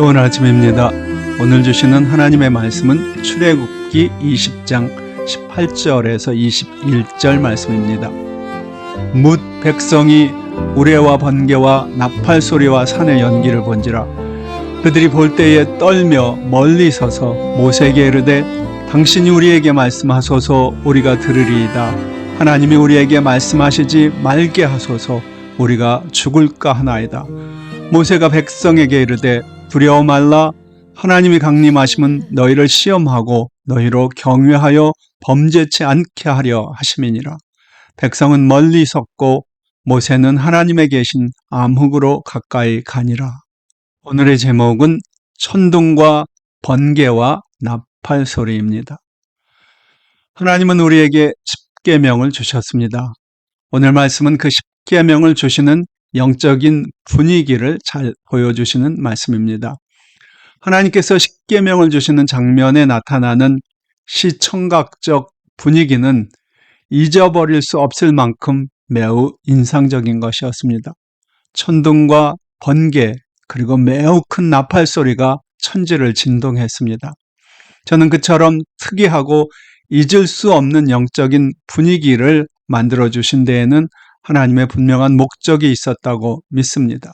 좋은 아침입니다. 오늘 주시는 하나님의 말씀은 출애굽기 20장 18절에서 21절 말씀입니다. 뭇 백성이 우레와 번개와 나팔 소리와 산의 연기를 본지라. 그들이 볼 때에 떨며 멀리 서서 모세에게 이르되 당신이 우리에게 말씀하소서 우리가 들으리이다. 하나님이 우리에게 말씀하시지 말게 하소서 우리가 죽을까 하나이다. 모세가 백성에게 이르되 두려워 말라. 하나님이 강림하심은 너희를 시험하고 너희로 경외하여 범죄치 않게 하려 하심이니라. 백성은 멀리 섰고 모세는 하나님의 계신 암흑으로 가까이 가니라. 오늘의 제목은 천둥과 번개와 나팔 소리입니다. 하나님은 우리에게 십계명을 주셨습니다. 오늘 말씀은 그 십계명을 주시는 영적인 분위기를 잘 보여주시는 말씀입니다. 하나님께서 십계명을 주시는 장면에 나타나는 시청각적 분위기는 잊어버릴 수 없을 만큼 매우 인상적인 것이었습니다. 천둥과 번개 그리고 매우 큰 나팔 소리가 천지를 진동했습니다. 저는 그처럼 특이하고 잊을 수 없는 영적인 분위기를 만들어주신 데에는 하나님의 분명한 목적이 있었다고 믿습니다.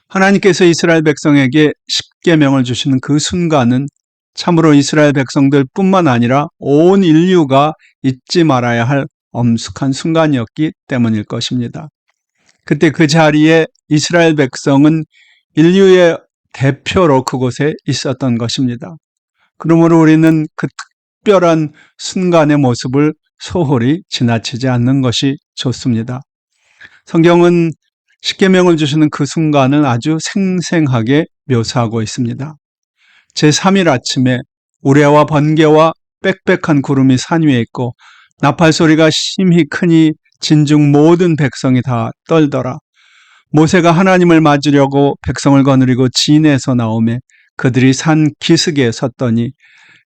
하나님께서 이스라엘 백성에게 십계명을 주시는 그 순간은 참으로 이스라엘 백성들 뿐만 아니라 온 인류가 잊지 말아야 할 엄숙한 순간이었기 때문일 것입니다. 그때 그 자리에 이스라엘 백성은 인류의 대표로 그곳에 있었던 것입니다. 그러므로 우리는 그 특별한 순간의 모습을 소홀히 지나치지 않는 것이 좋습니다. 성경은 십계명을 주시는 그 순간을 아주 생생하게 묘사하고 있습니다. 제3일 아침에 우레와 번개와 빽빽한 구름이 산 위에 있고 나팔 소리가 심히 크니 진중 모든 백성이 다 떨더라. 모세가 하나님을 맞으려고 백성을 거느리고 진에서 나오매 그들이 산 기슭에 섰더니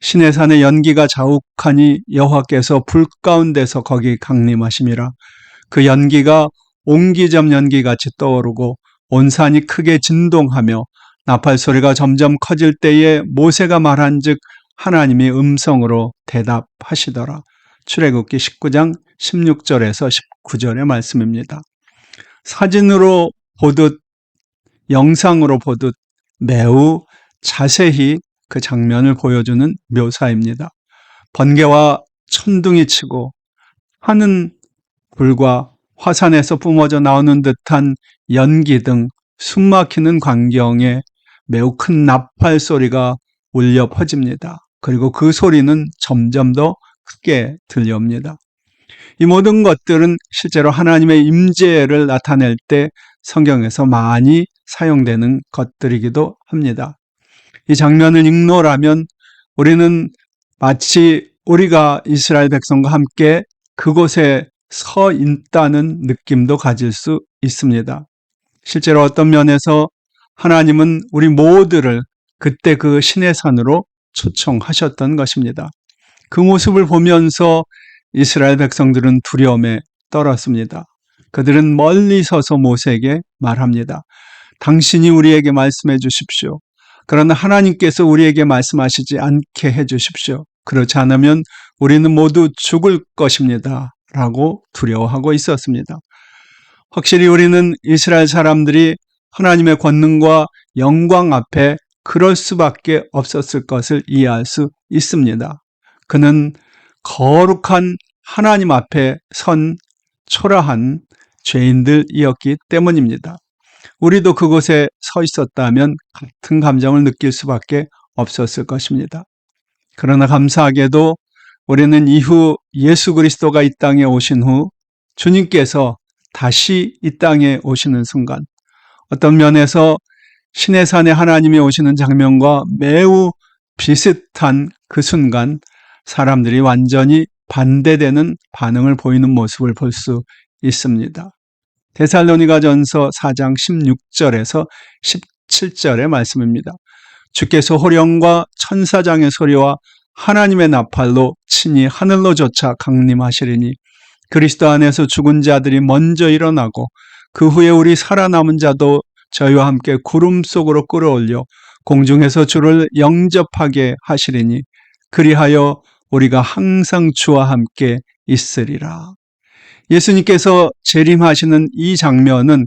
시내산의 연기가 자욱하니 여호와께서 불 가운데서 거기 강림하심이라. 그 연기가 옹기점 연기같이 떠오르고 온 산이 크게 진동하며 나팔 소리가 점점 커질 때에 모세가 말한즉 하나님이 음성으로 대답하시더라. 출애굽기 19장 16절에서 19절의 말씀입니다. 사진으로 보듯 영상으로 보듯 매우 자세히 그 장면을 보여주는 묘사입니다. 번개와 천둥이 치고 하는 불과 화산에서 뿜어져 나오는 듯한 연기 등 숨막히는 광경에 매우 큰 나팔 소리가 울려 퍼집니다. 그리고 그 소리는 점점 더 크게 들려옵니다. 이 모든 것들은 실제로 하나님의 임재를 나타낼 때 성경에서 많이 사용되는 것들이기도 합니다. 이 장면을 ignore하면 우리는 마치 우리가 이스라엘 백성과 함께 그곳에 서 있다는 느낌도 가질 수 있습니다. 실제로 어떤 면에서 하나님은 우리 모두를 그때 그 시내산으로 초청하셨던 것입니다. 그 모습을 보면서 이스라엘 백성들은 두려움에 떨었습니다. 그들은 멀리 서서 모세에게 말합니다. 당신이 우리에게 말씀해 주십시오. 그러나 하나님께서 우리에게 말씀하시지 않게 해 주십시오. 그렇지 않으면 우리는 모두 죽을 것입니다. 라고 두려워하고 있었습니다. 확실히 우리는 이스라엘 사람들이 하나님의 권능과 영광 앞에 그럴 수밖에 없었을 것을 이해할 수 있습니다. 그는 거룩한 하나님 앞에 선 초라한 죄인들이었기 때문입니다. 우리도 그곳에 서 있었다면 같은 감정을 느낄 수밖에 없었을 것입니다. 그러나 감사하게도 우리는 이후 예수 그리스도가 이 땅에 오신 후 주님께서 다시 이 땅에 오시는 순간 어떤 면에서 시내산에 하나님이 오시는 장면과 매우 비슷한 그 순간 사람들이 완전히 반대되는 반응을 보이는 모습을 볼 수 있습니다. 데살로니가전서 4장 16절에서 17절의 말씀입니다. 주께서 호령과 천사장의 소리와 하나님의 나팔로 친히 하늘로조차 강림하시리니 그리스도 안에서 죽은 자들이 먼저 일어나고 그 후에 우리 살아남은 자도 저희와 함께 구름 속으로 끌어올려 공중에서 주를 영접하게 하시리니 그리하여 우리가 항상 주와 함께 있으리라. 예수님께서 재림하시는 이 장면은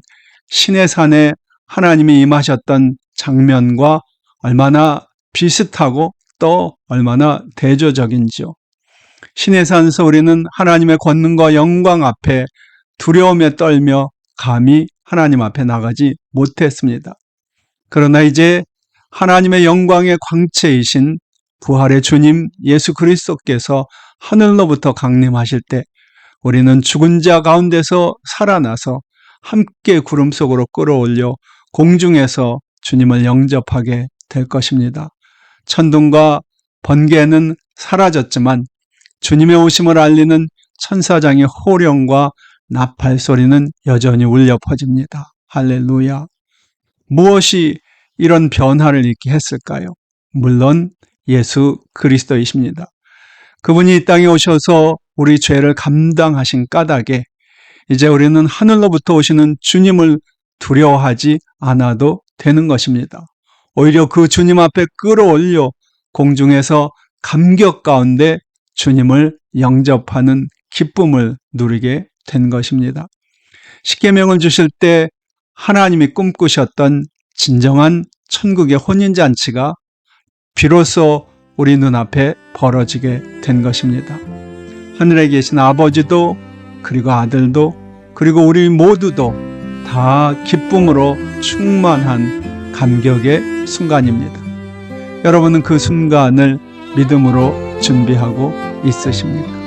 시내산에 하나님이 임하셨던 장면과 얼마나 비슷하고 또 얼마나 대조적인지요. 시내산에서 우리는 하나님의 권능과 영광 앞에 두려움에 떨며 감히 하나님 앞에 나가지 못했습니다. 그러나 이제 하나님의 영광의 광채이신 부활의 주님 예수 그리스도께서 하늘로부터 강림하실 때 우리는 죽은 자 가운데서 살아나서 함께 구름 속으로 끌어올려 공중에서 주님을 영접하게 될 것입니다. 천둥과 번개는 사라졌지만 주님의 오심을 알리는 천사장의 호령과 나팔 소리는 여전히 울려 퍼집니다. 할렐루야. 무엇이 이런 변화를 있게 했을까요? 물론 예수 그리스도이십니다. 그분이 이 땅에 오셔서 우리 죄를 감당하신 까닭에 이제 우리는 하늘로부터 오시는 주님을 두려워하지 않아도 되는 것입니다. 오히려 그 주님 앞에 끌어올려 공중에서 감격 가운데 주님을 영접하는 기쁨을 누리게 된 것입니다. 십계명을 주실 때 하나님이 꿈꾸셨던 진정한 천국의 혼인잔치가 비로소 우리 눈앞에 벌어지게 된 것입니다. 하늘에 계신 아버지도 그리고 아들도 그리고 우리 모두도 다 기쁨으로 충만한 감격의 순간입니다. 여러분은 그 순간을 믿음으로 준비하고 있으십니까?